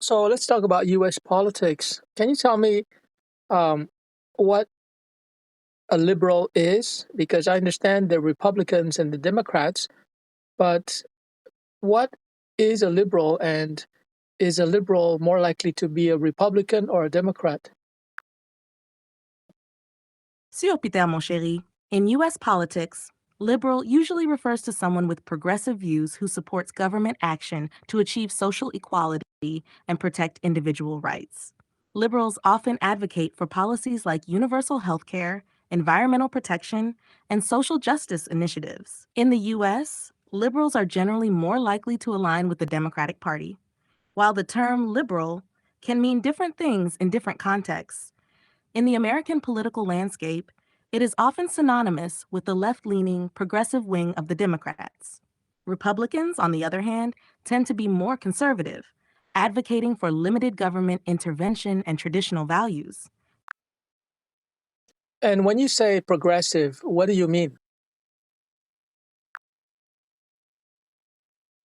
So let's talk about U.S. politics. Can you tell me um, what a liberal is? Because I understand the Republicans and the Democrats, but what is a liberal, and is a liberal more likely to be a Republican or a Democrat? Sur Peter, mon chéri. In U.S. politics, liberal usually refers to someone with progressive views who supports government action to achieve social equality and protect individual rights. Liberals often advocate for policies like universal health care, environmental protection, and social justice initiatives. In the U.S., liberals are generally more likely to align with the Democratic Party. While the term liberal can mean different things in different contexts, in the American political landscape, it is often synonymous with the left leaning, progressive wing of the Democrats. Republicans, on the other hand, tend to be more conservative, advocating for limited government intervention and traditional values. And when you say progressive, what do you mean?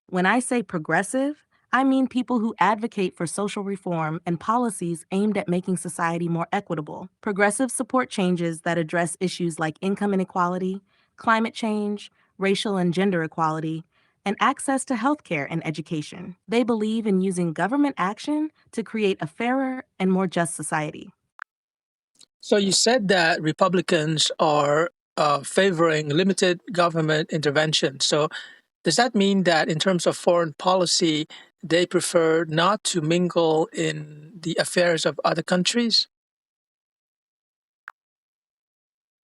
When I say progressive, I mean people who advocate for social reform and policies aimed at making society more equitable. Progressives support changes that address issues like income inequality, climate change, racial and gender equality, and access to healthcare and education. They believe in using government action to create a fairer and more just society. So you said that Republicans are favoring limited government intervention. So does that mean that in terms of foreign policy, they prefer not to mingle in the affairs of other countries?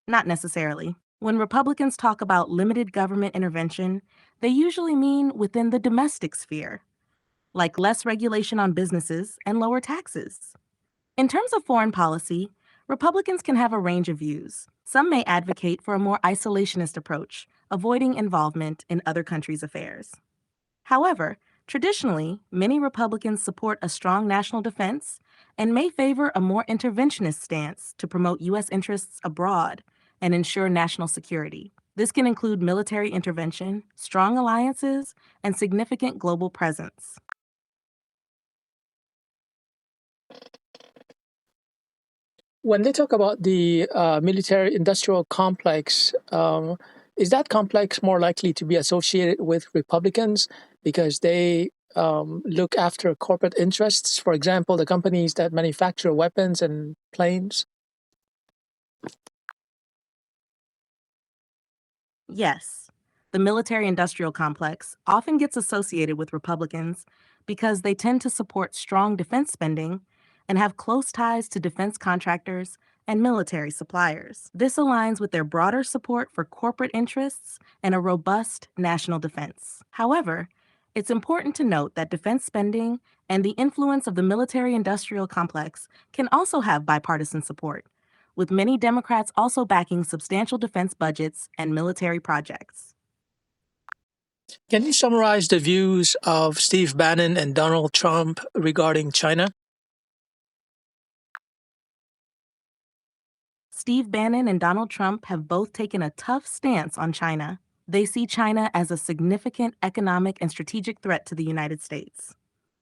Not necessarily. When Republicans talk about limited government intervention, they usually mean within the domestic sphere, like less regulation on businesses and lower taxes. In terms of foreign policy, Republicans can have a range of views. Some may advocate for a more isolationist approach, avoiding involvement in other countries' affairs. However, traditionally, many Republicans support a strong national defense and may favor a more interventionist stance to promote U.S. interests abroad and ensure national security. This can include military intervention, strong alliances, and significant global presence. When they talk about the military industrial complex, is that complex more likely to be associated with Republicans because they look after corporate interests? For example, the companies that manufacture weapons and planes? Yes, the military industrial complex often gets associated with Republicans because they tend to support strong defense spending and have close ties to defense contractors and military suppliers. This aligns with their broader support for corporate interests and a robust national defense. However, it's important to note that defense spending and the influence of the military industrial complex can also have bipartisan support, with many Democrats also backing substantial defense budgets and military projects. Can you summarize the views of Steve Bannon and Donald Trump regarding China? Steve Bannon and Donald Trump have both taken a tough stance on China. They see China as a significant economic and strategic threat to the United States.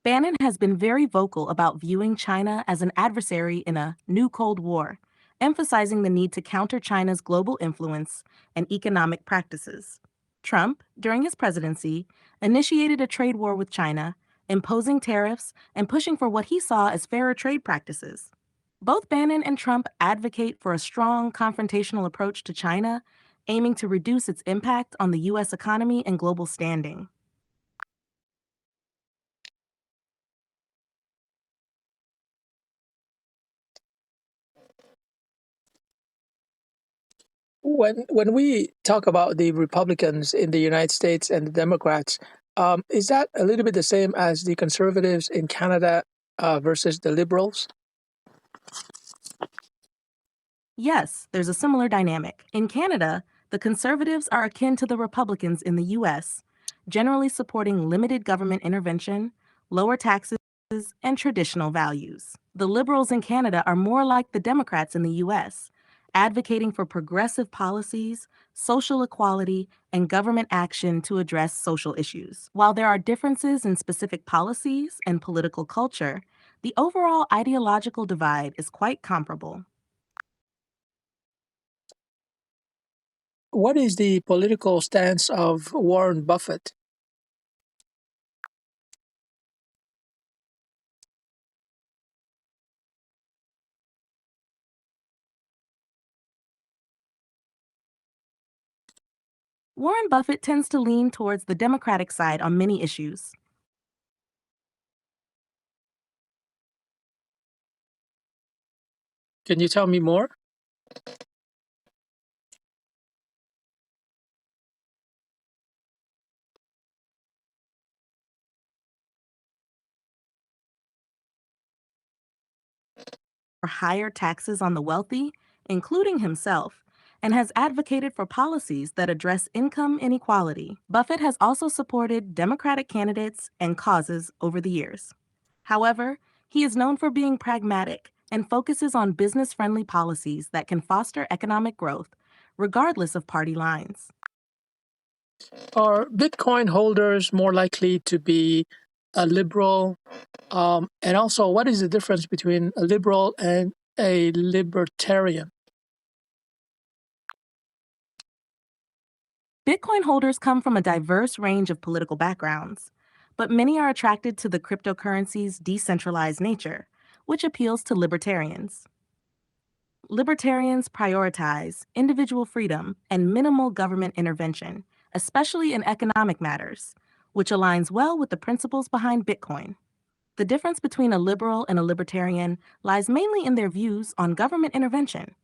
Bannon has been very vocal about viewing China as an adversary in a new Cold War, emphasizing the need to counter China's global influence and economic practices. Trump, during his presidency, initiated a trade war with China, imposing tariffs and pushing for what he saw as fairer trade practices. Both Bannon and Trump advocate for a strong confrontational approach to China, aiming to reduce its impact on the U.S. economy and global standing. When we talk about the Republicans in the United States and the Democrats, is that a little bit the same as the conservatives in Canada versus the liberals? Yes, there's a similar dynamic. In Canada, the Conservatives are akin to the Republicans in the U.S., generally supporting limited government intervention, lower taxes, and traditional values. The Liberals in Canada are more like the Democrats in the U.S., advocating for progressive policies, social equality, and government action to address social issues. While there are differences in specific policies and political culture, the overall ideological divide is quite comparable. What is the political stance of Warren Buffett? Warren Buffett tends to lean towards the Democratic side on many issues. Can you tell me more? For higher taxes on the wealthy, including himself, and has advocated for policies that address income inequality. Buffett has also supported Democratic candidates and causes over the years. However, he is known for being pragmatic and focuses on business friendly policies that can foster economic growth, regardless of party lines. Are Bitcoin holders more likely to be a liberal? And also, what is the difference between a liberal and a libertarian? Bitcoin holders come from a diverse range of political backgrounds, but many are attracted to the cryptocurrency's decentralized nature, which appeals to libertarians. Libertarians prioritize individual freedom and minimal government intervention, especially in economic matters, which aligns well with the principles behind Bitcoin. The difference between a liberal and a libertarian lies mainly in their views on government intervention.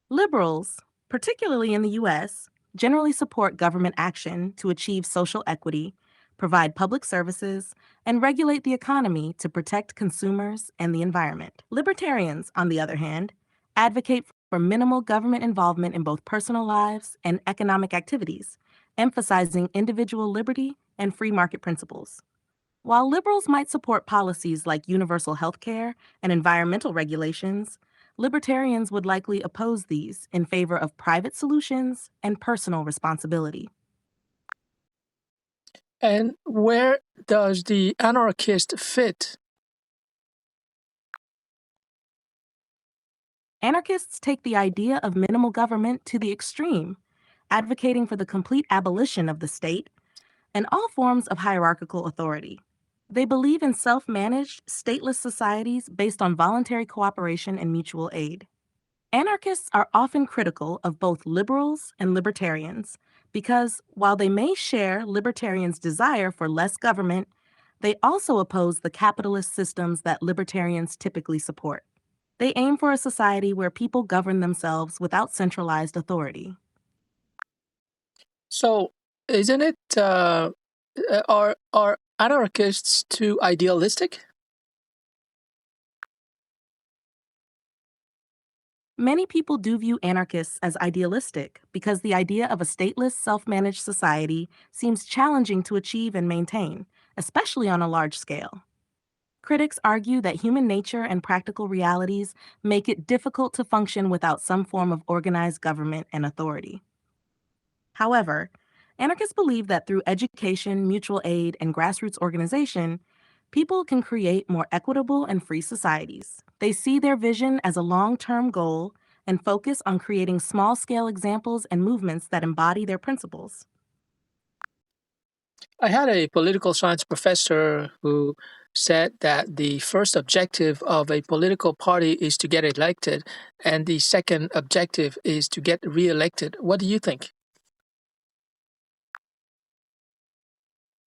Liberals, particularly in the US, generally support government action to achieve social equity, provide public services, and regulate the economy to protect consumers and the environment. Libertarians, on the other hand, advocate for minimal government involvement in both personal lives and economic activities, emphasizing individual liberty and free market principles. While liberals might support policies like universal health care and environmental regulations, libertarians would likely oppose these in favor of private solutions and personal responsibility. And where does the anarchist fit? Anarchists take the idea of minimal government to the extreme, advocating for the complete abolition of the state and all forms of hierarchical authority. They believe in self managed, stateless societies based on voluntary cooperation and mutual aid. Anarchists are often critical of both liberals and libertarians because, while they may share libertarians' desire for less government, they also oppose the capitalist systems that libertarians typically support. They aim for a society where people govern themselves without centralized authority. So, isn't it are anarchists too idealistic? Many people do view anarchists as idealistic because the idea of a stateless, self managed society seems challenging to achieve and maintain, especially on a large scale. Critics argue that human nature and practical realities make it difficult to function without some form of organized government and authority. However, anarchists believe that through education, mutual aid, and grassroots organization, people can create more equitable and free societies. They see their vision as a long term goal and focus on creating small scale examples and movements that embody their principles. I had a political science professor who said that the first objective of a political party is to get elected, and the second objective is to get reelected. What do you think?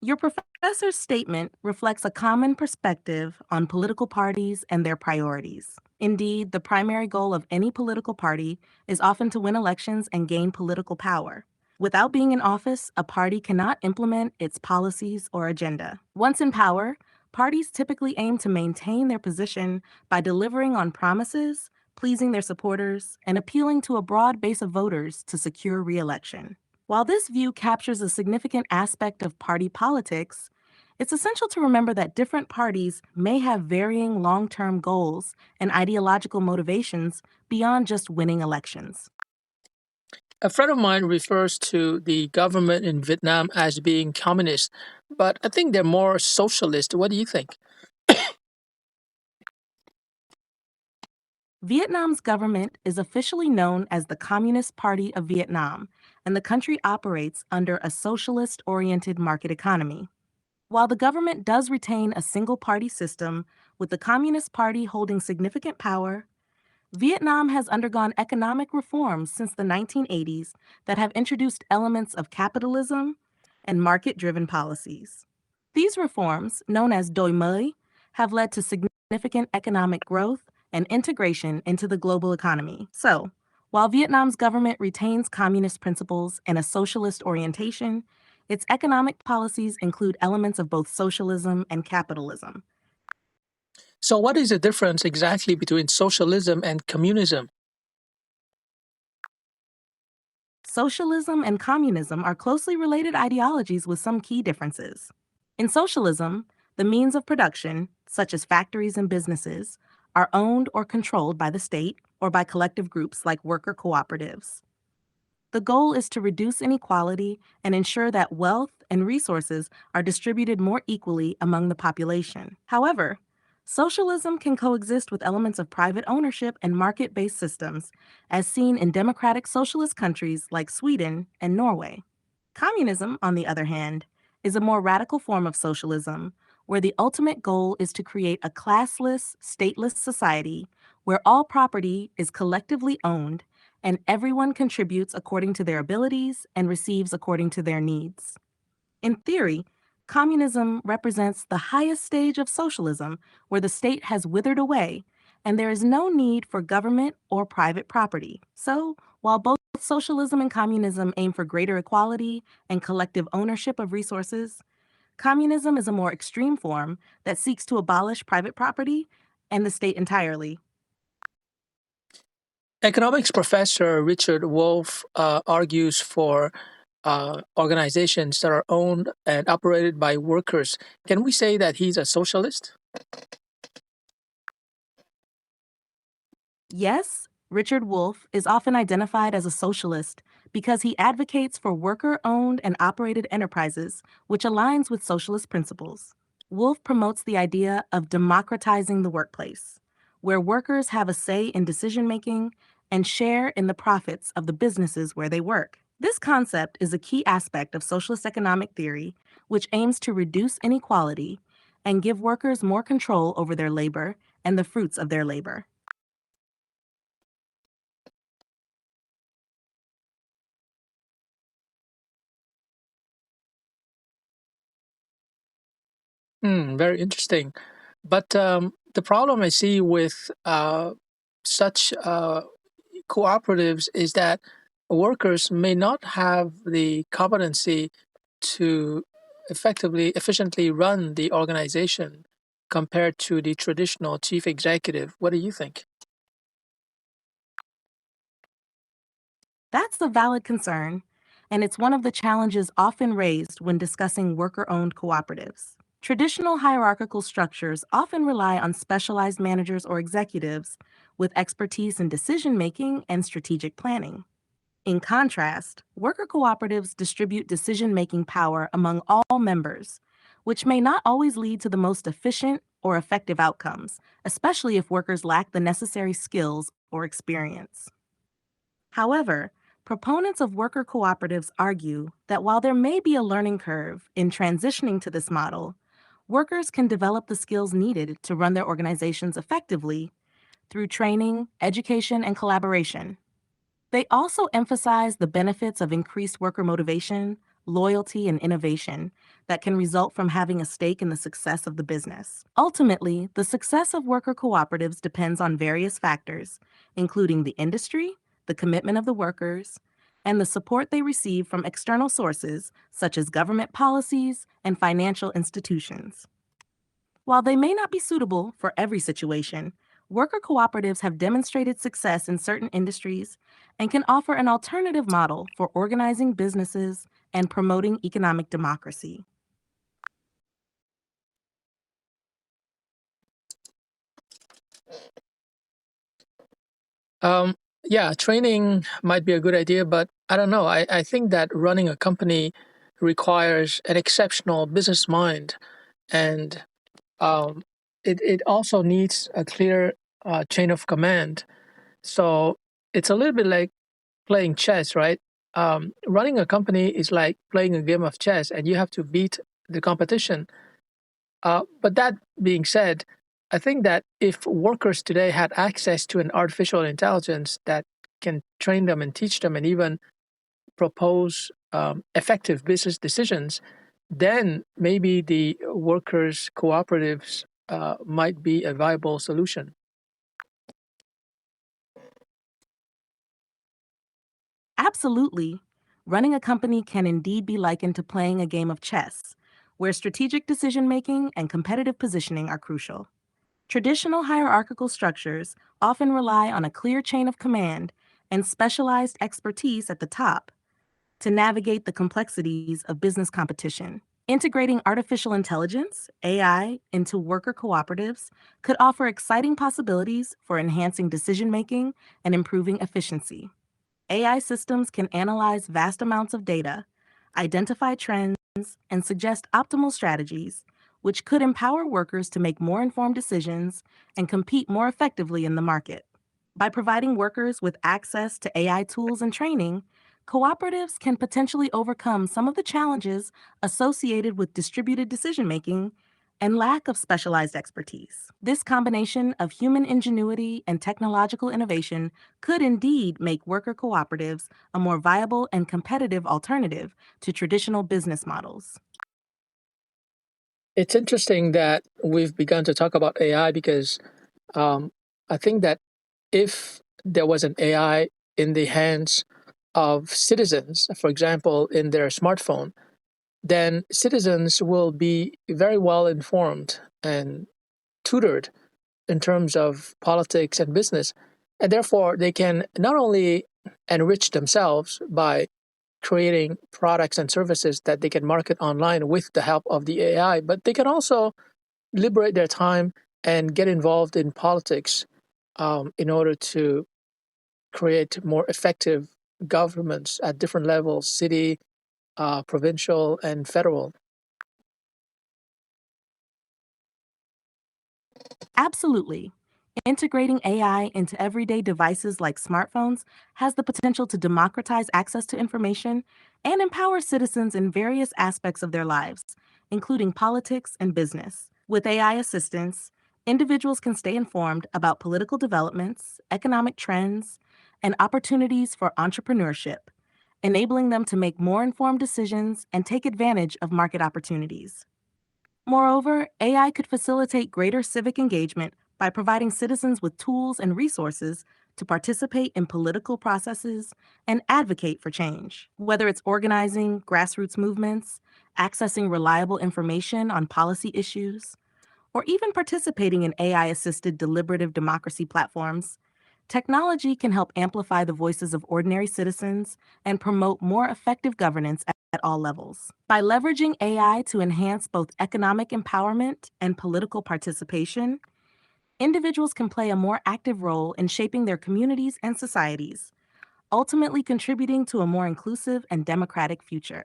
Your professor's statement reflects a common perspective on political parties and their priorities. Indeed, the primary goal of any political party is often to win elections and gain political power. Without being in office, a party cannot implement its policies or agenda. Once in power, parties typically aim to maintain their position by delivering on promises, pleasing their supporters, and appealing to a broad base of voters to secure re-election. While this view captures a significant aspect of party politics, it's essential to remember that different parties may have varying long term goals and ideological motivations beyond just winning elections. A friend of mine refers to the government in Vietnam as being communist, but I think they're more socialist. What do you think? Vietnam's government is officially known as the Communist Party of Vietnam, and the country operates under a socialist oriented market economy. While the government does retain a single party system, with the Communist Party holding significant power, Vietnam has undergone economic reforms since the 1980s that have introduced elements of capitalism and market driven policies. These reforms, known as Doi Moi, have led to significant economic growth and integration into the global economy. So, while Vietnam's government retains communist principles and a socialist orientation, its economic policies include elements of both socialism and capitalism. So, what is the difference exactly between socialism and communism? Socialism and communism are closely related ideologies with some key differences. In socialism, the means of production, such as factories and businesses, are owned or controlled by the state or by collective groups like worker cooperatives. The goal is to reduce inequality and ensure that wealth and resources are distributed more equally among the population. However, socialism can coexist with elements of private ownership and market based systems, as seen in democratic socialist countries like Sweden and Norway. Communism, on the other hand, is a more radical form of socialism where the ultimate goal is to create a classless, stateless society where all property is collectively owned and everyone contributes according to their abilities and receives according to their needs. In theory, communism represents the highest stage of socialism where the state has withered away and there is no need for government or private property. So, while both socialism and communism aim for greater equality and collective ownership of resources, communism is a more extreme form that seeks to abolish private property and the state entirely. Economics professor Richard Wolff argues for organizations that are owned and operated by workers. Can we say that he's a socialist? Yes, Richard Wolff is often identified as a socialist because he advocates for worker owned and operated enterprises, which aligns with socialist principles. Wolff promotes the idea of democratizing the workplace, where workers have a say in decision making and share in the profits of the businesses where they work. This concept is a key aspect of socialist economic theory, which aims to reduce inequality and give workers more control over their labor and the fruits of their labor. Very interesting. But the problem I see with such cooperatives is that workers may not have the competency to efficiently run the organization compared to the traditional chief executive. What do you think? That's a valid concern, and it's one of the challenges often raised when discussing worker owned cooperatives. Traditional hierarchical structures often rely on specialized managers or executives with expertise in decision making and strategic planning. In contrast, worker cooperatives distribute decision making power among all members, which may not always lead to the most efficient or effective outcomes, especially if workers lack the necessary skills or experience. However, proponents of worker cooperatives argue that while there may be a learning curve in transitioning to this model, workers can develop the skills needed to run their organizations effectively through training, education, and collaboration. They also emphasize the benefits of increased worker motivation, loyalty, and innovation that can result from having a stake in the success of the business. Ultimately, the success of worker cooperatives depends on various factors, including the industry, the commitment of the workers, and the support they receive from external sources such as government policies and financial institutions. While they may not be suitable for every situation, worker cooperatives have demonstrated success in certain industries and can offer an alternative model for organizing businesses and promoting economic democracy. Um, Yeah, training might be a good idea, but I don't know. I think that running a company requires an exceptional business mind, and um, it also needs a clear chain of command. So it's a little bit like playing chess, right? Running a company is like playing a game of chess, and you have to beat the competition. But that being said, I think that if workers today had access to an artificial intelligence that can train them and teach them and even propose effective business decisions, then maybe the workers' cooperatives might be a viable solution. Absolutely. Running a company can indeed be likened to playing a game of chess, where strategic decision making and competitive positioning are crucial. Traditional hierarchical structures often rely on a clear chain of command and specialized expertise at the top to navigate the complexities of business competition. Integrating artificial intelligence, AI, into worker cooperatives could offer exciting possibilities for enhancing decision making and improving efficiency. AI systems can analyze vast amounts of data, identify trends, and suggest optimal strategies, which could empower workers to make more informed decisions and compete more effectively in the market. By providing workers with access to AI tools and training, cooperatives can potentially overcome some of the challenges associated with distributed decision making and lack of specialized expertise. This combination of human ingenuity and technological innovation could indeed make worker cooperatives a more viable and competitive alternative to traditional business models. It's interesting that we've begun to talk about AI because um, I think that if there was an AI in the hands of citizens, for example, in their smartphone, then citizens will be very well informed and tutored in terms of politics and business. And therefore, they can not only enrich themselves by creating products and services that they can market online with the help of the AI, but they can also liberate their time and get involved in politics in order to create more effective governments at different levels, city, provincial, and federal. Absolutely. Integrating AI into everyday devices like smartphones has the potential to democratize access to information and empower citizens in various aspects of their lives, including politics and business. With AI assistance, individuals can stay informed about political developments, economic trends, and opportunities for entrepreneurship, enabling them to make more informed decisions and take advantage of market opportunities. Moreover, AI could facilitate greater civic engagement by providing citizens with tools and resources to participate in political processes and advocate for change. Whether it's organizing grassroots movements, accessing reliable information on policy issues, or even participating in AI assisted deliberative democracy platforms, technology can help amplify the voices of ordinary citizens and promote more effective governance at all levels. By leveraging AI to enhance both economic empowerment and political participation, individuals can play a more active role in shaping their communities and societies, ultimately contributing to a more inclusive and democratic future.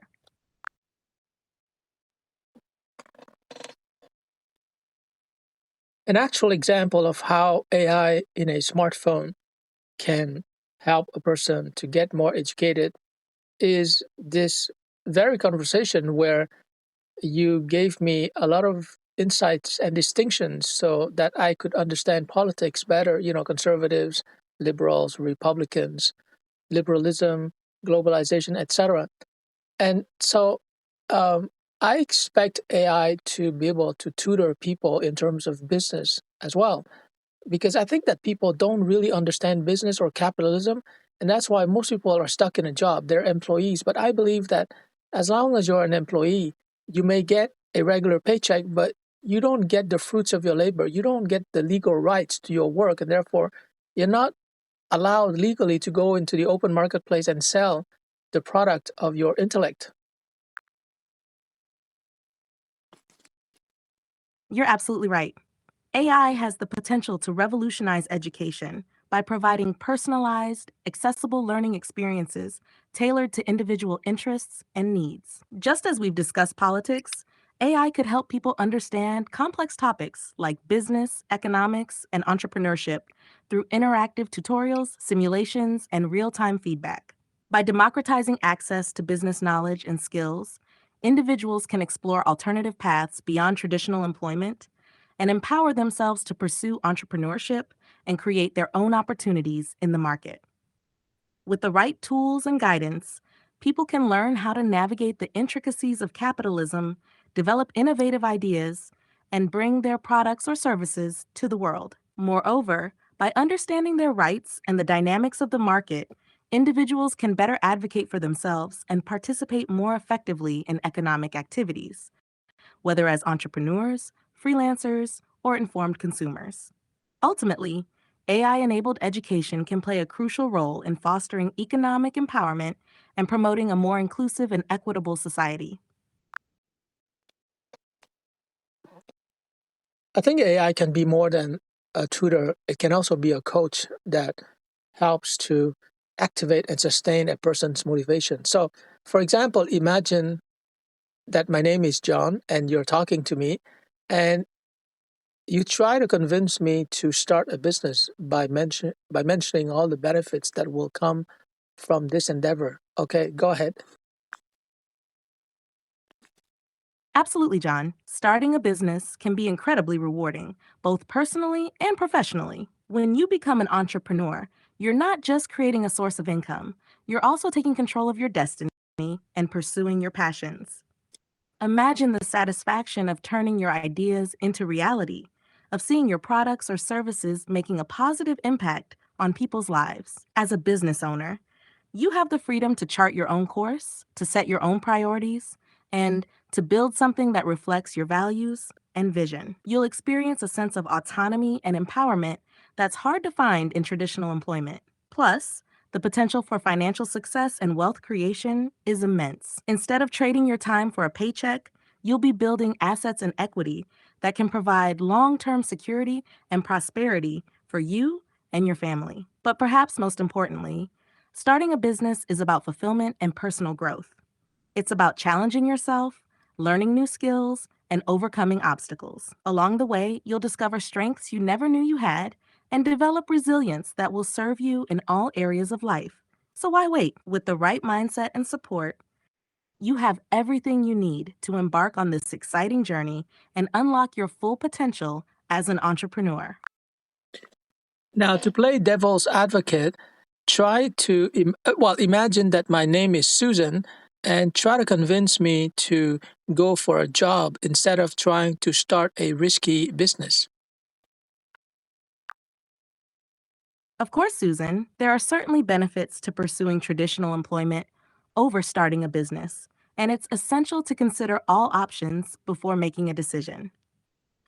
An actual example of how AI in a smartphone can help a person to get more educated is this very conversation where you gave me a lot of insights and distinctions so that I could understand politics better, conservatives, liberals, Republicans, liberalism, globalization, etc. And so um, I expect AI to be able to tutor people in terms of business as well, because I think that people don't really understand business or capitalism. And that's why most people are stuck in a job. They're employees. But I believe that as long as you're an employee, you may get a regular paycheck, but you don't get the fruits of your labor. You don't get the legal rights to your work. And therefore, you're not allowed legally to go into the open marketplace and sell the product of your intellect. You're absolutely right. AI has the potential to revolutionize education by providing personalized, accessible learning experiences tailored to individual interests and needs. Just as we've discussed politics, AI could help people understand complex topics like business, economics, and entrepreneurship through interactive tutorials, simulations, and real time feedback. By democratizing access to business knowledge and skills, individuals can explore alternative paths beyond traditional employment and empower themselves to pursue entrepreneurship and create their own opportunities in the market. With the right tools and guidance, people can learn how to navigate the intricacies of capitalism, develop innovative ideas, and bring their products or services to the world. Moreover, by understanding their rights and the dynamics of the market, individuals can better advocate for themselves and participate more effectively in economic activities, whether as entrepreneurs, freelancers, or informed consumers. Ultimately, AI enabled education can play a crucial role in fostering economic empowerment and promoting a more inclusive and equitable society. I think AI can be more than a tutor. It can also be a coach that helps to activate and sustain a person's motivation. So, for example, imagine that my name is John and you're talking to me, and you try to convince me to start a business by mentioning all the benefits that will come from this endeavor. Okay, go ahead. Absolutely, John. Starting a business can be incredibly rewarding, both personally and professionally. When you become an entrepreneur, you're not just creating a source of income, you're also taking control of your destiny and pursuing your passions. Imagine the satisfaction of turning your ideas into reality, of seeing your products or services making a positive impact on people's lives. As a business owner, you have the freedom to chart your own course, to set your own priorities, and to build something that reflects your values and vision. You'll experience a sense of autonomy and empowerment that's hard to find in traditional employment. Plus, the potential for financial success and wealth creation is immense. Instead of trading your time for a paycheck, you'll be building assets and equity that can provide long term security and prosperity for you and your family. But perhaps most importantly, starting a business is about fulfillment and personal growth. It's about challenging yourself, learning new skills, and overcoming obstacles. Along the way, you'll discover strengths you never knew you had and develop resilience that will serve you in all areas of life. So why wait? With the right mindset and support, you have everything you need to embark on this exciting journey and unlock your full potential as an entrepreneur. Now, to play devil's advocate, imagine that my name is Susan and try to convince me to go for a job instead of trying to start a risky business. Of course, Susan, there are certainly benefits to pursuing traditional employment over starting a business, and it's essential to consider all options before making a decision.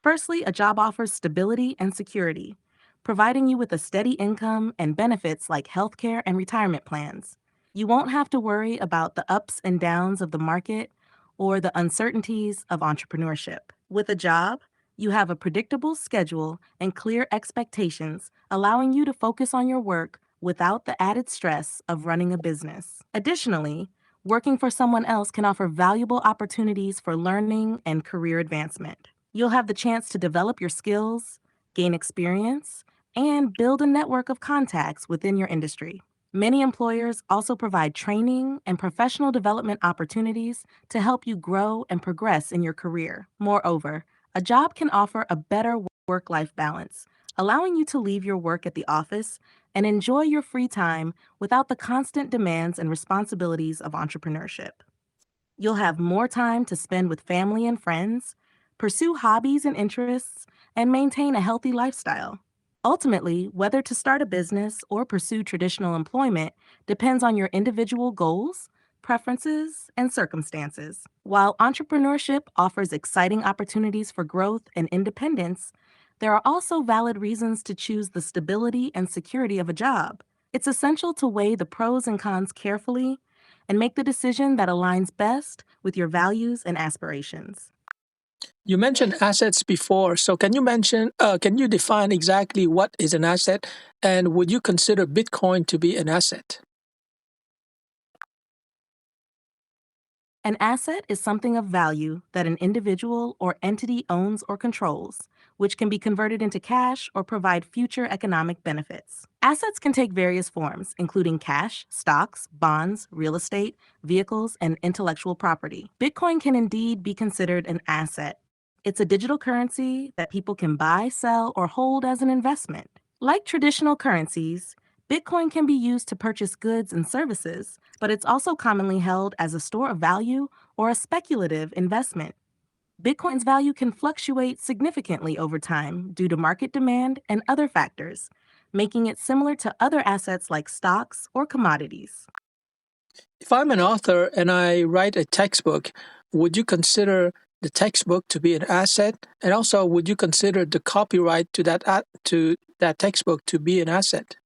Firstly, a job offers stability and security, providing you with a steady income and benefits like healthcare and retirement plans. You won't have to worry about the ups and downs of the market or the uncertainties of entrepreneurship. With a job, you have a predictable schedule and clear expectations, allowing you to focus on your work without the added stress of running a business. Additionally, working for someone else can offer valuable opportunities for learning and career advancement. You'll have the chance to develop your skills, gain experience, and build a network of contacts within your industry. Many employers also provide training and professional development opportunities to help you grow and progress in your career. Moreover, a job can offer a better work life balance, allowing you to leave your work at the office and enjoy your free time without the constant demands and responsibilities of entrepreneurship. You'll have more time to spend with family and friends, pursue hobbies and interests, and maintain a healthy lifestyle. Ultimately, whether to start a business or pursue traditional employment depends on your individual goals, preferences, and circumstances. While entrepreneurship offers exciting opportunities for growth and independence, there are also valid reasons to choose the stability and security of a job. It's essential to weigh the pros and cons carefully and make the decision that aligns best with your values and aspirations. You mentioned assets before, so can you define exactly what is an asset, and would you consider Bitcoin to be an asset? An asset is something of value that an individual or entity owns or controls, which can be converted into cash or provide future economic benefits. Assets can take various forms, including cash, stocks, bonds, real estate, vehicles, and intellectual property. Bitcoin can indeed be considered an asset. It's a digital currency that people can buy, sell, or hold as an investment. Like traditional currencies, Bitcoin can be used to purchase goods and services, but it's also commonly held as a store of value or a speculative investment. Bitcoin's value can fluctuate significantly over time due to market demand and other factors, making it similar to other assets like stocks or commodities. If I'm an author and I write a textbook, would you consider the textbook to be an asset? And also, would you consider the copyright to that textbook to be an asset?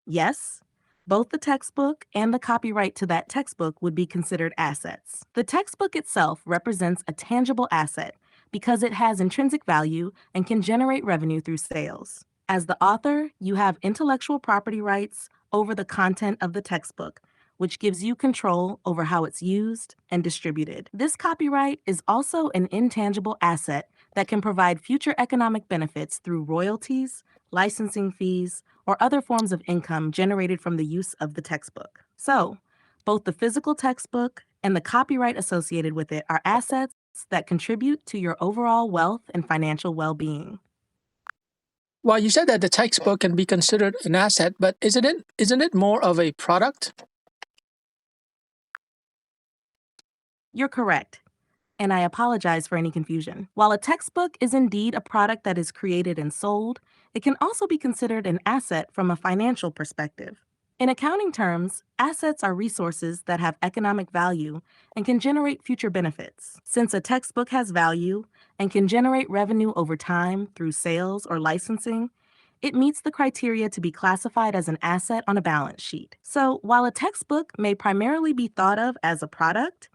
Yes, both the textbook and the copyright to that textbook would be considered assets. The textbook itself represents a tangible asset because it has intrinsic value and can generate revenue through sales. As the author, you have intellectual property rights over the content of the textbook, which gives you control over how it's used and distributed. This copyright is also an intangible asset that can provide future economic benefits through royalties, licensing fees, or other forms of income generated from the use of the textbook. So, both the physical textbook and the copyright associated with it are assets that contribute to your overall wealth and financial well being. Well, you said that the textbook can be considered an asset, but isn't it more of a product? You're correct, and I apologize for any confusion. While a textbook is indeed a product that is created and sold, it can also be considered an asset from a financial perspective. In accounting terms, assets are resources that have economic value and can generate future benefits. Since a textbook has value and can generate revenue over time through sales or licensing, it meets the criteria to be classified as an asset on a balance sheet. So, while a textbook may primarily be thought of as a product,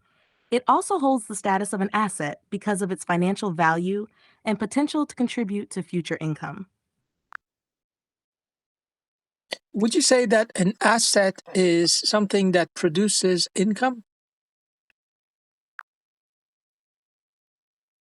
it also holds the status of an asset because of its financial value and potential to contribute to future income. Would you say that an asset is something that produces income?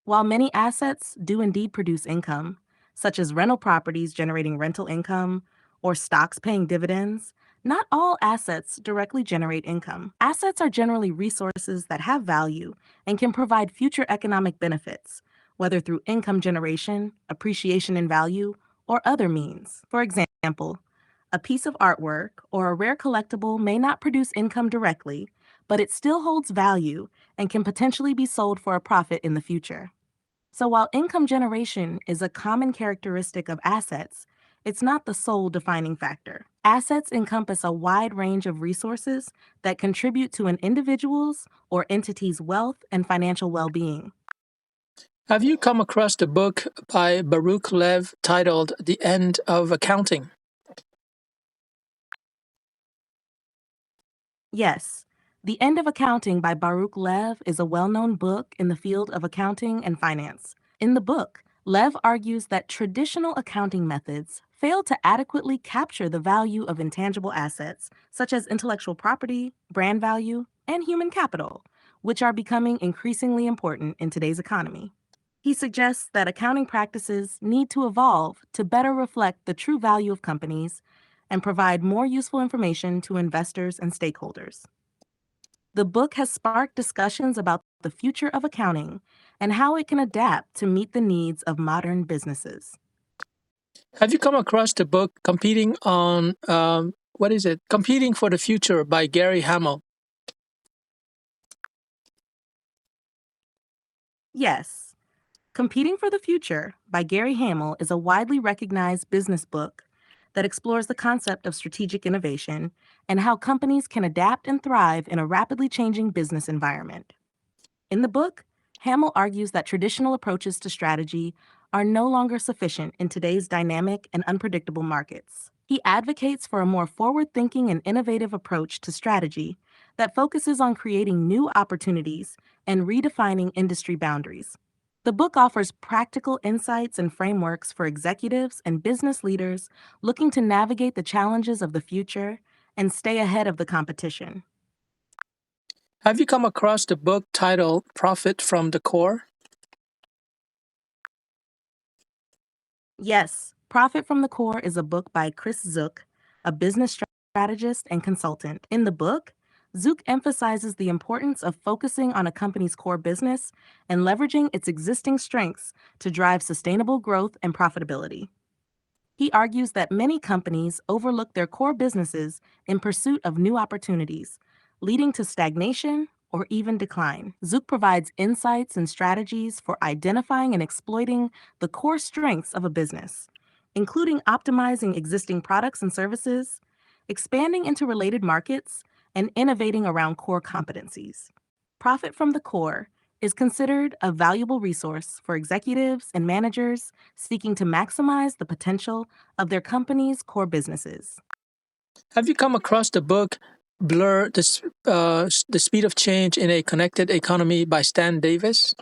While many assets do indeed produce income, such as rental properties generating rental income or stocks paying dividends, not all assets directly generate income. Assets are generally resources that have value and can provide future economic benefits, whether through income generation, appreciation in value, or other means. For example, a piece of artwork or a rare collectible may not produce income directly, but it still holds value and can potentially be sold for a profit in the future. So while income generation is a common characteristic of assets, it's not the sole defining factor. Assets encompass a wide range of resources that contribute to an individual's or entity's wealth and financial well being. Have you come across the book by Baruch Lev titled The End of Accounting? Yes, The End of Accounting by Baruch Lev is a well known book in the field of accounting and finance. In the book, Lev argues that traditional accounting methods fail to adequately capture the value of intangible assets, such as intellectual property, brand value, and human capital, which are becoming increasingly important in today's economy. He suggests that accounting practices need to evolve to better reflect the true value of companies and provide more useful information to investors and stakeholders. The book has sparked discussions about the future of accounting and how it can adapt to meet the needs of modern businesses. Have you come across the book what is it? Competing for the Future by Gary Hamel? Yes, Competing for the Future by Gary Hamel is a widely recognized business book that explores the concept of strategic innovation and how companies can adapt and thrive in a rapidly changing business environment. In the book, Hamill argues that traditional approaches to strategy are no longer sufficient in today's dynamic and unpredictable markets. He advocates for a more forward thinking and innovative approach to strategy that focuses on creating new opportunities and redefining industry boundaries. The book offers practical insights and frameworks for executives and business leaders looking to navigate the challenges of the future and stay ahead of the competition. Have you come across the book titled Profit from the Core? Yes, Profit from the Core is a book by Chris Zook, a business strategist and consultant. In the book, Zook emphasizes the importance of focusing on a company's core business and leveraging its existing strengths to drive sustainable growth and profitability. He argues that many companies overlook their core businesses in pursuit of new opportunities, leading to stagnation or even decline. Zook provides insights and strategies for identifying and exploiting the core strengths of a business, including optimizing existing products and services, expanding into related markets, and innovating around core competencies. Profit from the core is considered a valuable resource for executives and managers seeking to maximize the potential of their company's core businesses. Have you come across the book Blur, the Speed of Change in a Connected Economy by Stan Davis?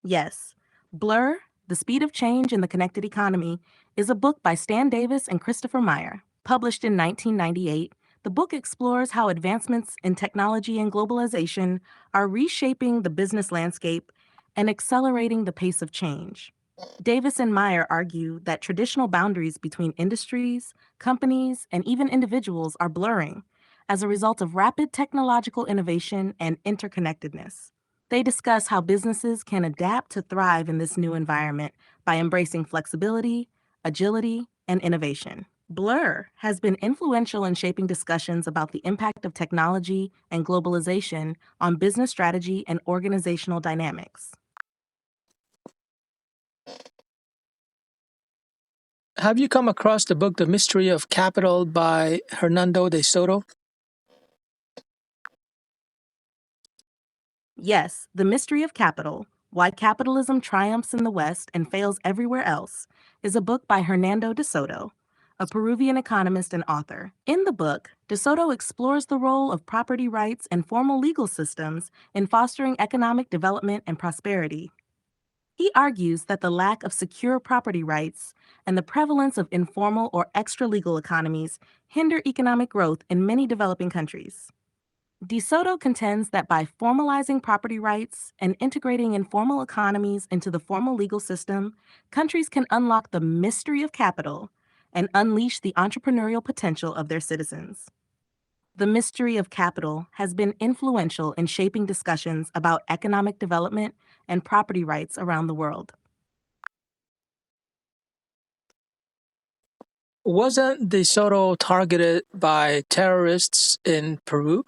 Yes, Blur, The Speed of Change in the Connected Economy is a book by Stan Davis and Christopher Meyer. Published in 1998, the book explores how advancements in technology and globalization are reshaping the business landscape and accelerating the pace of change. Davis and Meyer argue that traditional boundaries between industries, companies, and even individuals are blurring as a result of rapid technological innovation and interconnectedness. They discuss how businesses can adapt to thrive in this new environment by embracing flexibility, agility, and innovation. Blur has been influential in shaping discussions about the impact of technology and globalization on business strategy and organizational dynamics. Have you come across the book The Mystery of Capital by Hernando de Soto? Yes, The Mystery of Capital: Why Capitalism Triumphs in the West and Fails Everywhere Else is a book by Hernando de Soto, a Peruvian economist and author. In the book, de Soto explores the role of property rights and formal legal systems in fostering economic development and prosperity. He argues that the lack of secure property rights and the prevalence of informal or extra-legal economies hinder economic growth in many developing countries. De Soto contends that by formalizing property rights and integrating informal economies into the formal legal system, countries can unlock the mystery of capital and unleash the entrepreneurial potential of their citizens. The mystery of capital has been influential in shaping discussions about economic development and property rights around the world. Wasn't De Soto targeted by terrorists in Peru?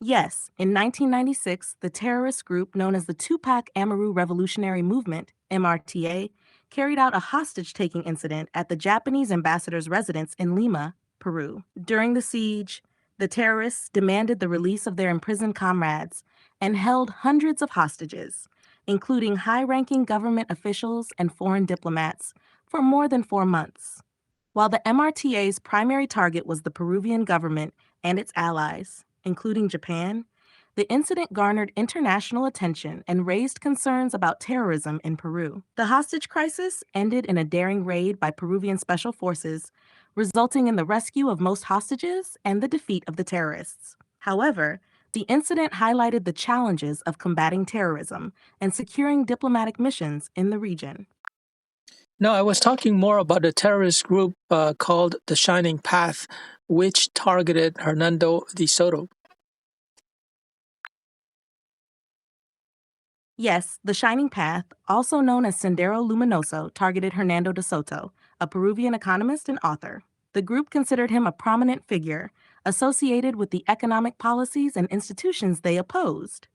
Yes, in 1996, the terrorist group known as the Tupac Amaru Revolutionary Movement, MRTA, carried out a hostage-taking incident at the Japanese ambassador's residence in Lima, Peru. During the siege, the terrorists demanded the release of their imprisoned comrades and held hundreds of hostages, including high-ranking government officials and foreign diplomats, for more than 4 months. While the MRTA's primary target was the Peruvian government and its allies, including Japan, the incident garnered international attention and raised concerns about terrorism in Peru. The hostage crisis ended in a daring raid by Peruvian special forces, resulting in the rescue of most hostages and the defeat of the terrorists. However, the incident highlighted the challenges of combating terrorism and securing diplomatic missions in the region. No, I was talking more about the terrorist group called the Shining Path, which targeted Hernando de Soto. Yes, the Shining Path, also known as Sendero Luminoso, targeted Hernando de Soto, a Peruvian economist and author. The group considered him a prominent figure associated with the economic policies and institutions they opposed.